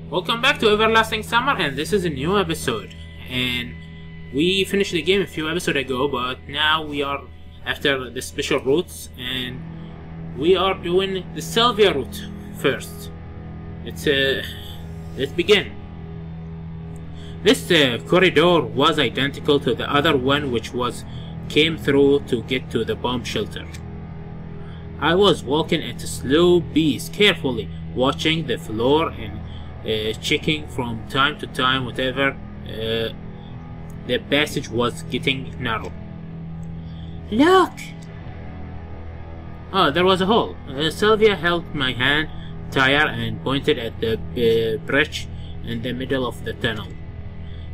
Welcome back to Everlasting Summer, and this is a new episode. And we finished the game a few episodes ago, but now we are after the special routes, and we are doing the Slavya route first. Let's begin. This corridor was identical to the other one which came through to get to the bomb shelter. I was walking at a slow pace, carefully watching the floor and checking from time to time whatever the passage was getting narrow. Look! Oh, there was a hole. Sylvia held my hand tight and pointed at the breach in the middle of the tunnel.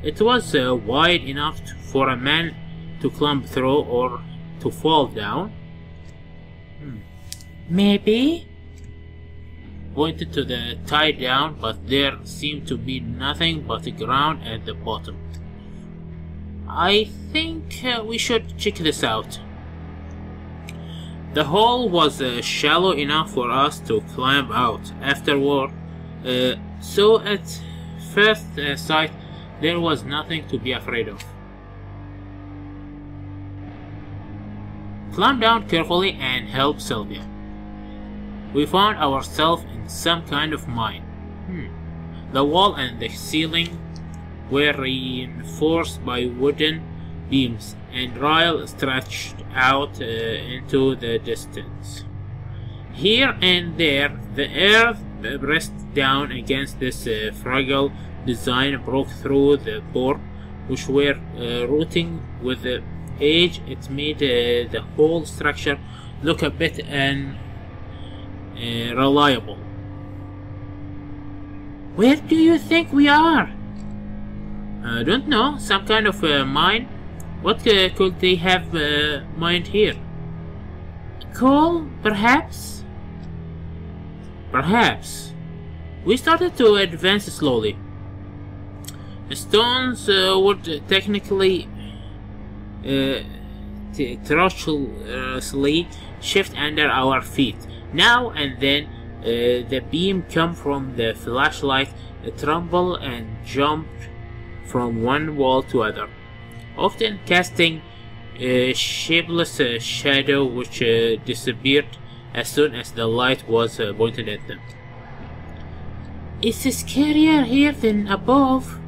It was wide enough for a man to climb through or to fall down. Maybe? Pointed to the tie down, but there seemed to be nothing but the ground at the bottom. I think we should check this out. The hole was shallow enough for us to climb out afterward, so at first sight there was nothing to be afraid of. Climb down carefully and help Sylvia. We found ourselves in some kind of mine. The wall and the ceiling were reinforced by wooden beams, and rails stretched out into the distance. Here and there, the earth pressed down against this fragile design broke through the board, which were rotting with age. It made the whole structure look a bit unreliable. Where do you think we are? I don't know. Some kind of mine. What could they have mined here? Coal, perhaps? Perhaps. We started to advance slowly. The stones would technically treacherously shift under our feet. Now and then the beam come from the flashlight, tremble and jump from one wall to other, often casting a shapeless shadow which disappeared as soon as the light was pointed at them. It's scarier here than above.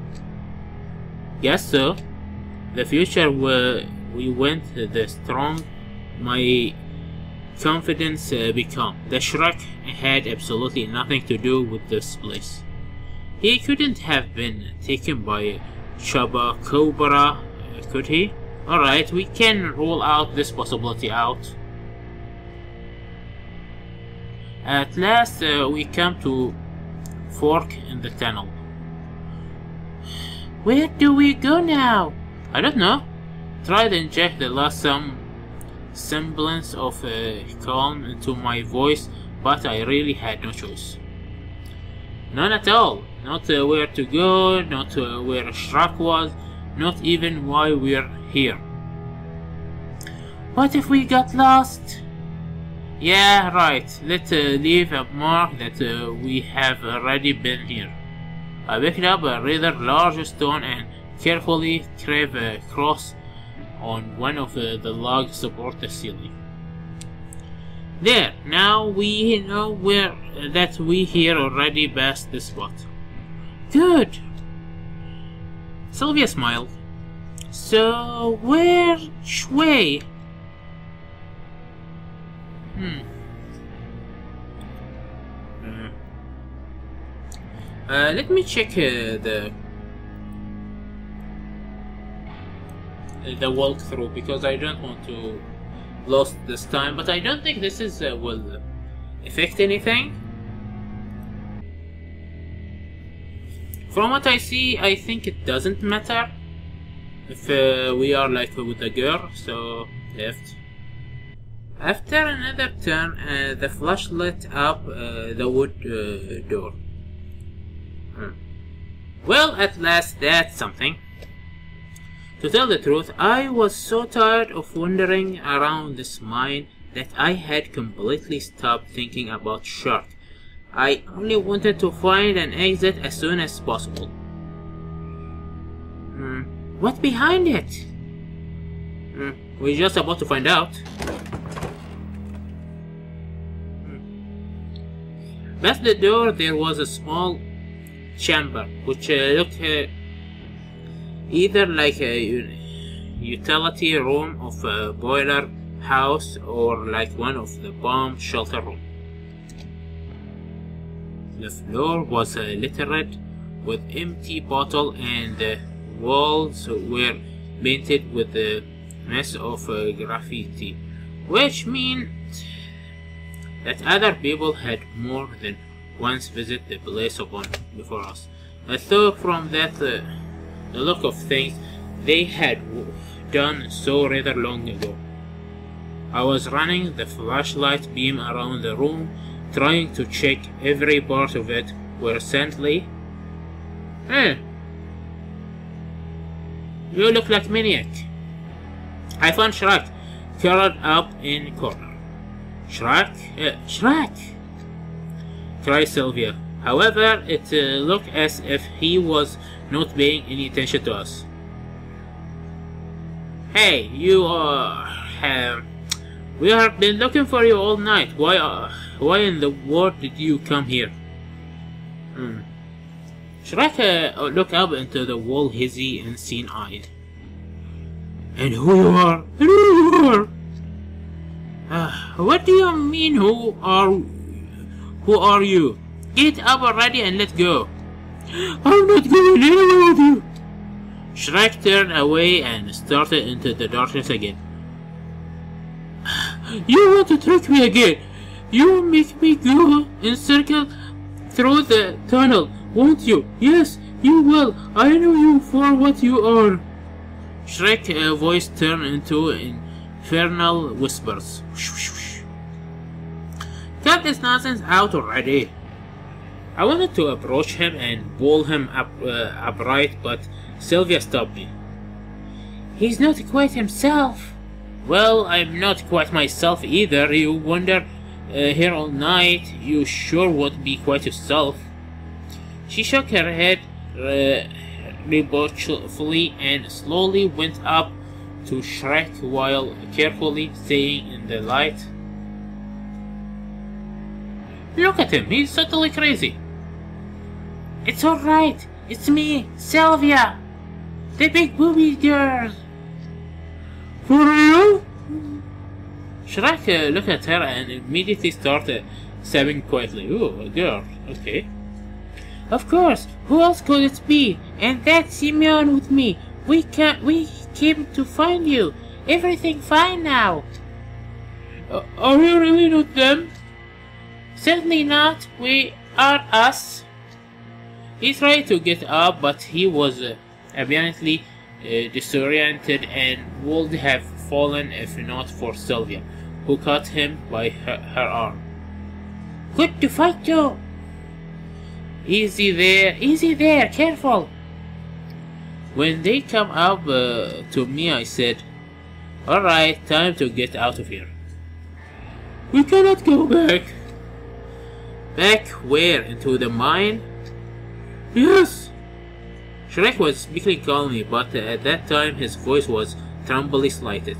Guess so. The future we went, the strong my confidence become. The Shrek had absolutely nothing to do with this place. He couldn't have been taken by Chaba Cobra, could he? Alright, we can rule out this possibility out. At last we come to fork in the tunnel. Where do we go now? I don't know. Tried and inject the last some semblance of calm into my voice, but I really had no choice. None at all. Not where to go, not where Shrek was, not even why we're here. What if we got lost? Yeah, right. Let's leave a mark that we have already been here. I picked up a rather large stone and carefully carved a cross on one of the logs to support the ceiling. There, now we know that we here already passed this spot. Good. Sylvia smiled. So which way? Let me check the walkthrough, because I don't want to lose this time, but I don't think this is will affect anything. From what I see, I think it doesn't matter if we are like with the girl, so left. After another turn, the flash lit up the wood door. Well, at last that's something. To tell the truth, I was so tired of wandering around this mine that I had completely stopped thinking about Shark. I only wanted to find an exit as soon as possible. What's behind it? We're just about to find out. Past the door there was a small chamber which looked either like a utility room of a boiler house or like one of the bomb shelter rooms. The floor was littered with empty bottles and the walls were painted with a mess of graffiti, which means that other people had more than once visited the place before us. I thought from that the look of things they had done so rather long ago. I was running the flashlight beam around the room, trying to check every part of it, where suddenly, you look like maniac. I found Shrek curled up in a corner. Shrek! Cried Sylvia. However, it looked as if he was not paying any attention to us. Hey, we have been looking for you all night. Why in the world did you come here? Shrek looked up into the wall, hazy and keen-eyed. And who you are? What do you mean, who are you? Get up already and let's go. I'm not going anywhere with you. Shrek turned away and started into the darkness again. You want to trick me again? You will make me go in circle through the tunnel, won't you? Yes, you will. I know you for what you are. Shrek's voice turned into infernal whispers. Cut this nonsense out already. I wanted to approach him and pull him upright, but Sylvia stopped me. He's not quite himself. Well, I'm not quite myself either. You wander here all night. You sure won't be quite yourself. She shook her head reproachfully and slowly went up to Shrek while carefully staying in the light. Look at him, he's totally crazy. It's alright, it's me, Sylvia, the big booby girl. For real? Shrek looked at her and immediately started sobbing quietly. Ooh, a girl, okay. Of course, who else could it be? And that's Simeon with me. We came to find you. Everything fine now. Are you really not them? Certainly not. We are us. He tried to get up, but he was apparently disoriented and would have fallen if not for Sylvia, who caught him by her arm. Good to fight you. Easy there, careful. When they come up to me, I said, alright, time to get out of here. We cannot go back. Back where? Into the mine? Yes. Shrek was speaking calmly, but at that time his voice was trembly slighted.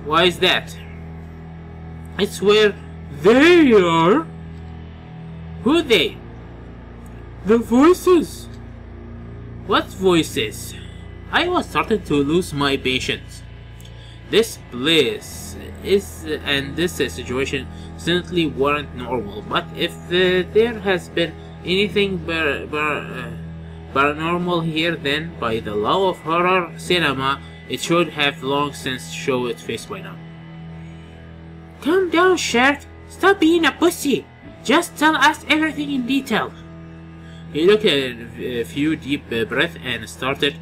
Why is that? It's where they are. Who they? The voices. What voices? I was starting to lose my patience. This place and this situation certainly weren't normal, but if there has been anything paranormal here, then by the law of horror cinema, it should have long since shown its face by now. Calm down, Shark. Stop being a pussy. Just tell us everything in detail. He took a few deep breaths and started.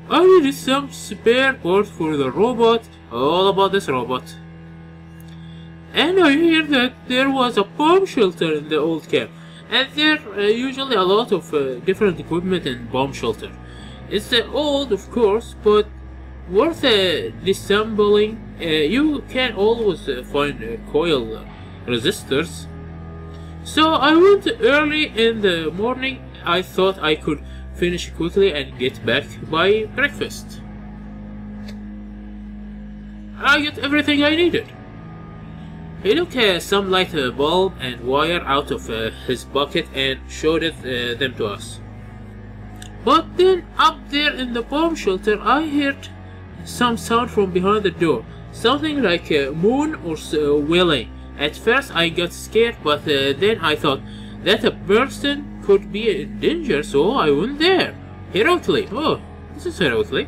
I needed some spare parts for the robot. All about this robot. And I hear that there was a bomb shelter in the old camp. And there are usually a lot of different equipment in bomb shelter. It's old, of course, but worth disassembling. You can always find coil resistors. So I went early in the morning. I thought I could finish quickly and get back by breakfast. I got everything I needed. He took some light bulb and wire out of his bucket and showed them to us. But then up there in the bomb shelter I heard some sound from behind the door. Something like a moon or wailing. At first I got scared, but then I thought that a person could be in danger, so I went there. Heroically. Oh, this is heroically.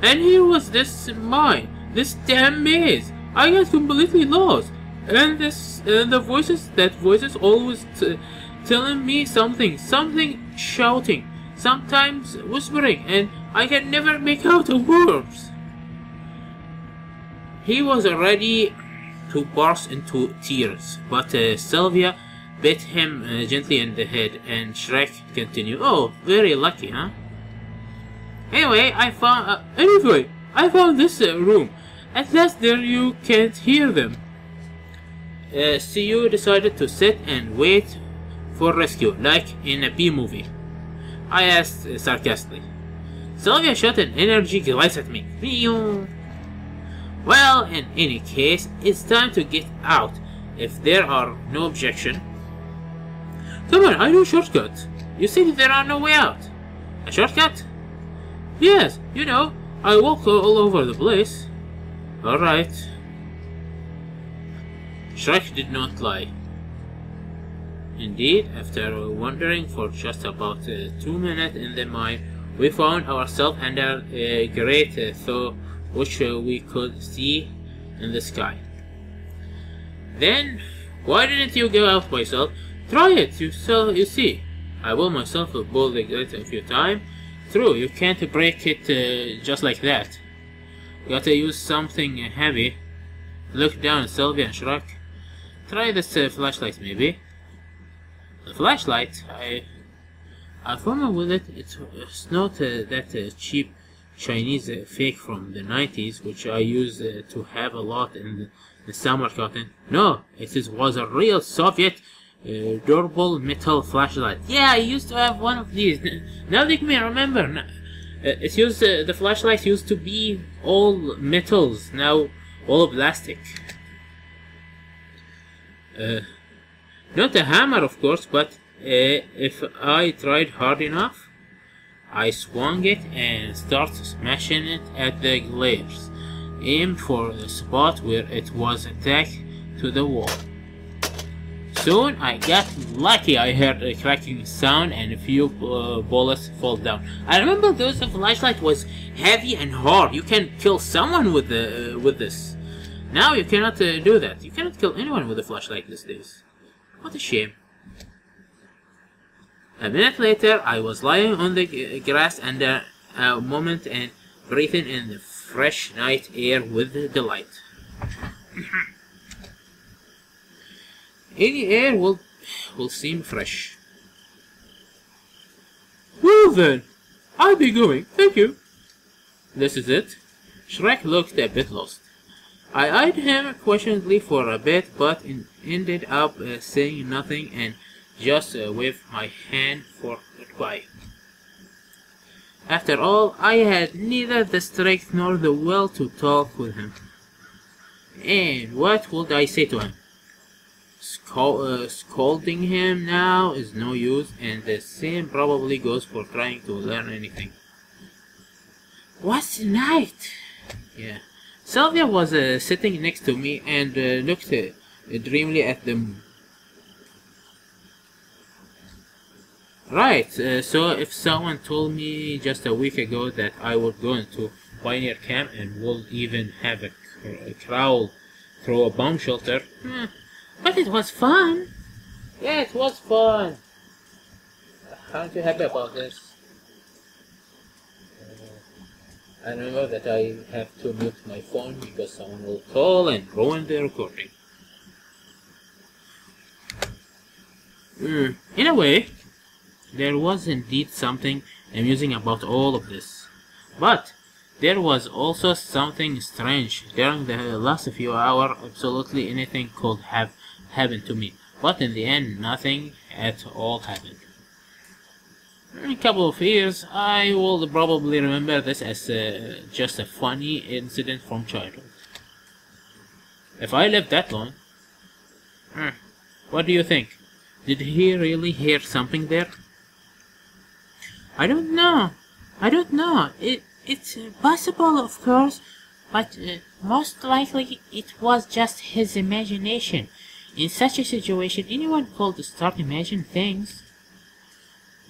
And here was this mine, this damn maze. I got completely lost. And the voices always telling me something shouting, sometimes whispering, and I can never make out the words. He was ready to burst into tears, but Sylvia bit him gently in the head, and Shrek continued, "Oh, very lucky, huh? Anyway, I found this room. At last there you can't hear them." So you decided to sit and wait for rescue, like in a B-movie? I asked sarcastically. Sylvia shot an energy glance at me. Well, in any case, it's time to get out, if there are no objection. Come on, I know shortcut. You said there are no way out. A shortcut? Yes, you know, I walk all over the place. Alright. Shrek did not lie. Indeed, after wandering for just about 2 minutes in the mine, we found ourselves under a great thaw which we could see in the sky. Then, why didn't you go out myself? Try it, you see. I will myself pull the gate a few times. True, you can't break it just like that. Gotta use something heavy. Look down at Sylvia and Shrek. Try this flashlight, maybe. The flashlight? I found with it. It's not that cheap Chinese fake from the 90s, which I used to have a lot in the summer cotton. No, was a real Soviet durable metal flashlight. Yeah, I used to have one of these. Now that me remember, the flashlight used to be all metals, now all plastic. Not a hammer, of course, but if I tried hard enough, I swung it and started smashing it at the glares, aimed for the spot where it was attached to the wall. Soon I got lucky. I heard a cracking sound and a few bullets fall down. I remember those flashlight was heavy and hard. You can kill someone with this. Now you cannot do that. You cannot kill anyone with a flashlight these days. What a shame. A minute later, I was lying on the grass under a moment and breathing in the fresh night air with delight. Any air will seem fresh. Well then, I'll be going, thank you. This is it? Shrek looked a bit lost. I eyed him questioningly for a bit, but ended up saying nothing and just waved my hand for goodbye. After all, I had neither the strength nor the will to talk with him. And what would I say to him? Scolding him now is no use, and the same probably goes for trying to learn anything. What's tonight? Yeah. Sylvia was sitting next to me and looked dreamily at the moon. Right, so if someone told me just a week ago that I would go into pioneer camp and would even have a crawl through a bomb shelter, but it was fun. Yeah, it was fun. Aren't you happy about this? I remember that I have to mute my phone because someone will call and ruin the recording. In a way, there was indeed something amusing about all of this. But there was also something strange. During the last few hours, absolutely anything could have happened to me. But in the end, nothing at all happened. In a couple of years, I will probably remember this as just a funny incident from childhood. If I lived that long. What do you think? Did he really hear something there? I don't know. It's possible, of course, but most likely it was just his imagination. In such a situation, anyone could start imagining things.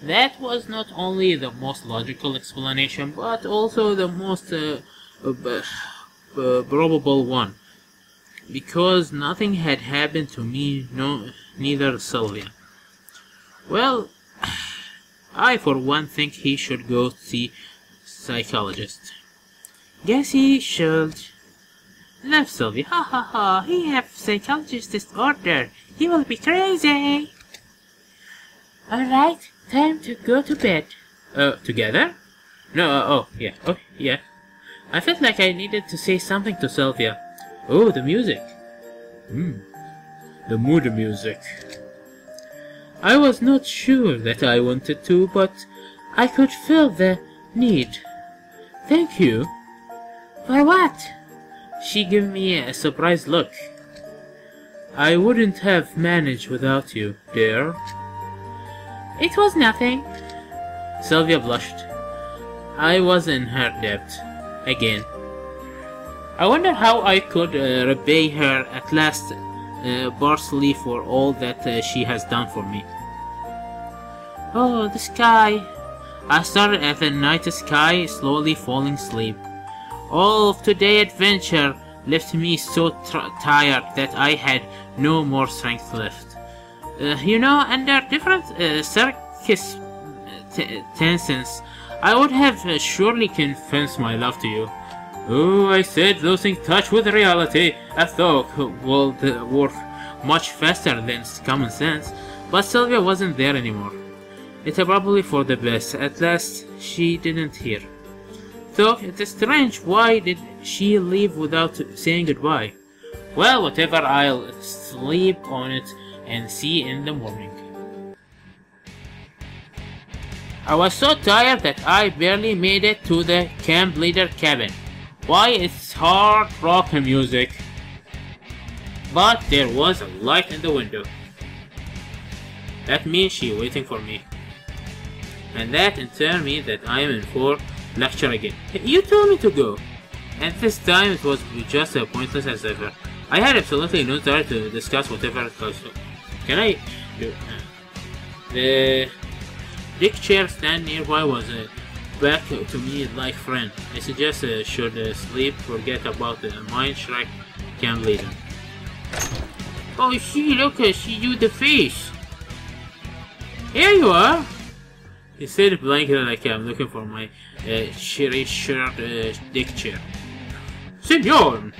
That was not only the most logical explanation, but also the most probable one. Because nothing had happened to me, neither Sylvia. Well, I for one think he should go see psychologist. Guess he should. Love Sylvia, ha ha ha, he have psychologist disorder. He will be crazy. Alright, time to go to bed. Together? No, oh, yeah. I felt like I needed to say something to Sylvia. Oh, the music. The mood music. I was not sure that I wanted to, but I could feel the need. Thank you. For what? She gave me a surprised look. I wouldn't have managed without you, dear. It was nothing. Sylvia blushed. I was in her debt. Again. I wonder how I could repay her at last, partially for all that she has done for me. Oh, the sky. I started at the night sky, slowly falling asleep. All of today's adventure left me so tired that I had no more strength left. Under different circumstances, I would have surely confessed my love to you. Oh, I said losing touch with reality, I thought would work much faster than common sense, but Sylvia wasn't there anymore. It's probably for the best. At last, she didn't hear. Though it's strange, why did she leave without saying goodbye? Well, whatever, I'll sleep on it and see in the morning. I was so tired that I barely made it to the camp leader cabin. Why, it's hard rock music. But there was a light in the window. That means she's waiting for me. And that in turn means that I am in for lecture again. You told me to go. And this time it was just as pointless as ever. I had absolutely no time to discuss whatever it was. Can I do? The deck chair stand nearby was back to me like friend. I suggest should sleep, forget about the mind shrek camp leader. Oh, look, she do the face. Here you are. He said blankly like I'm looking for my cherry shirt deck chair. Senor!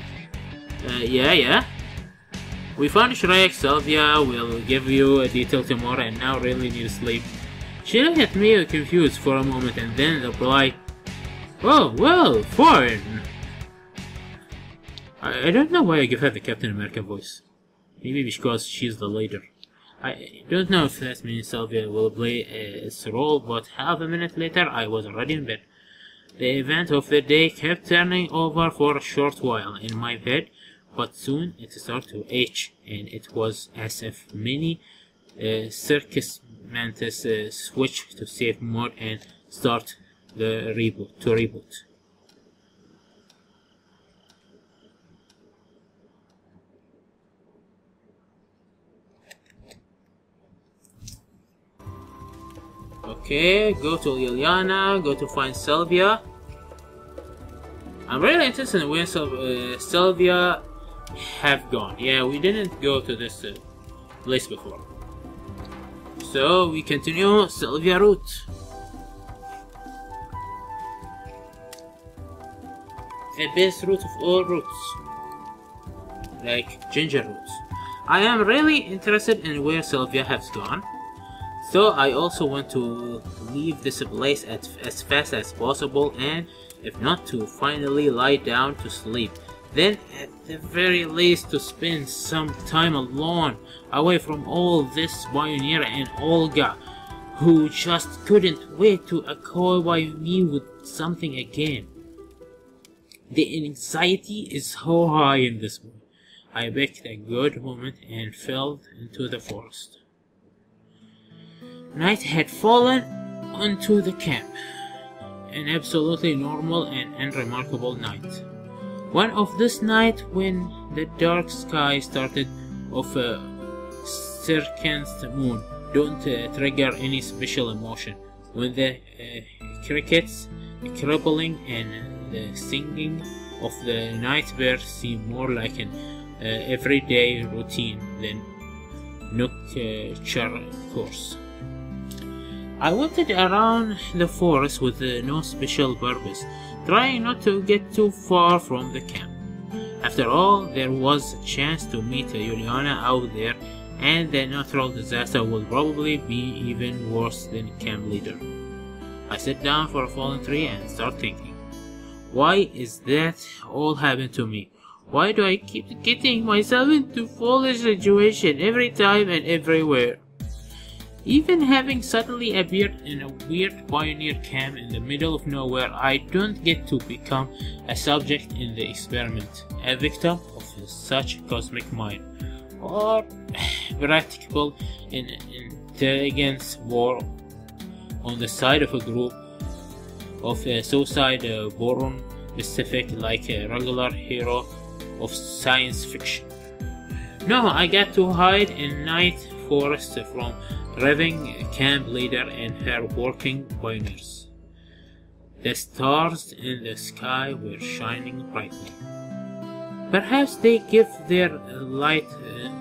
Yeah. We found Shrek. Sylvia will give you a detail tomorrow and now really need sleep. She looked at me confused for a moment and then replied, Oh, well, fine. I don't know why I give her the Captain America voice. Maybe because she's the leader. I don't know if that means Sylvia will play its role, but half a minute later I was already in bed. The event of the day kept turning over for a short while in my bed, but soon it started to itch, and it was as if many circus mantis switched to save mode and start the reboot. Okay, go to Liliana, go to find Sylvia. I'm really interested in where Sylvia have gone. Yeah, we didn't go to this place before. So we continue Sylvia route. The best route of all routes. Like ginger routes. I am really interested in where Sylvia has gone. So I also want to leave this place as fast as possible, and if not, to finally lie down to sleep. Then, at the very least, to spend some time alone, away from all this Pioneer and Olga, who just couldn't wait to acquire me with something again. The anxiety is so high in this boy. I picked a good moment and fell into the forest. Night had fallen onto the camp. An absolutely normal and unremarkable night. One of this night when the dark sky started of a circumstant moon don't trigger any special emotion. When the crickets crippling and the singing of the night birds seem more like an everyday routine than nocturnal course. I wandered around the forest with no special purpose, trying not to get too far from the camp. After all, there was a chance to meet Juliana out there, and the natural disaster would probably be even worse than camp leader. I sat down for a fallen tree and started thinking, why is that all happened to me? Why do I keep getting myself into foolish situation every time and everywhere? Even having suddenly appeared in a weird pioneer camp in the middle of nowhere, I don't get to become a subject in the experiment, a victim of such cosmic mind, or practical intelligence war on the side of a group of suicide born specific like a regular hero of science fiction. No, I got to hide in night forest from raving camp leader and her working pioneers. The stars in the sky were shining brightly. Perhaps they give their light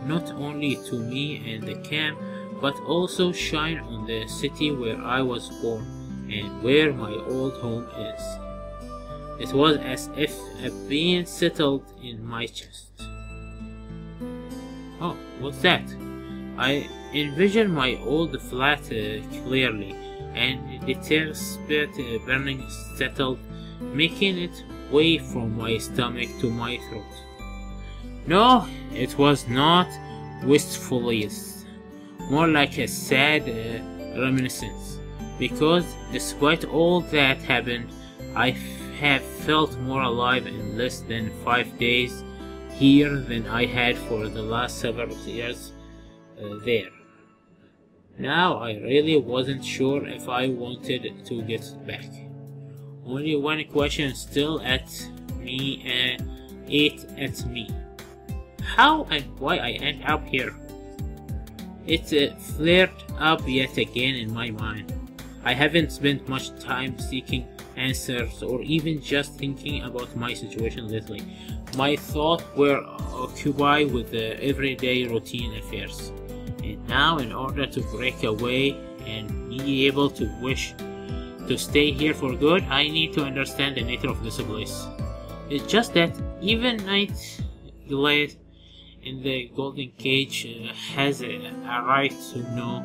not only to me and the camp, but also shine on the city where I was born and where my old home is. It was as if a pain settled in my chest. Oh, what's that? I envisioned my old flat clearly, and the tear spit burning settled, making it way from my stomach to my throat. No, it was not wistfulness, more like a sad reminiscence, because despite all that happened, I have felt more alive in less than 5 days here than I had for the last several years there. Now I really wasn't sure if I wanted to get back. Only one question still at me ate at me. How and why I end up here? It flared up yet again in my mind. I haven't spent much time seeking answers or even just thinking about my situation lately. My thoughts were occupied with the everyday routine affairs. And now, in order to break away and be able to wish to stay here for good, I need to understand the nature of this place. It's just that even Night Glade in the Golden Cage has a right to know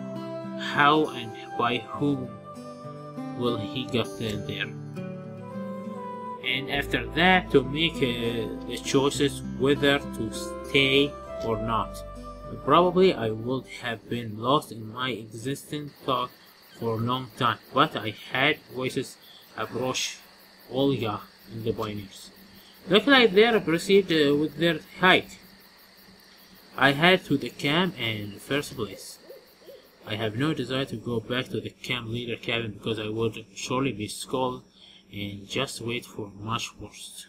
how and by whom will he get there. And after that, to make the choices whether to stay or not. Probably I would have been lost in my existing thought for a long time, but I had voices approach Olga and the pioneers. Looked like they proceed with their hike. I head to the camp in the first place. I have no desire to go back to the camp leader cabin because I would surely be scolded and just wait for much worse.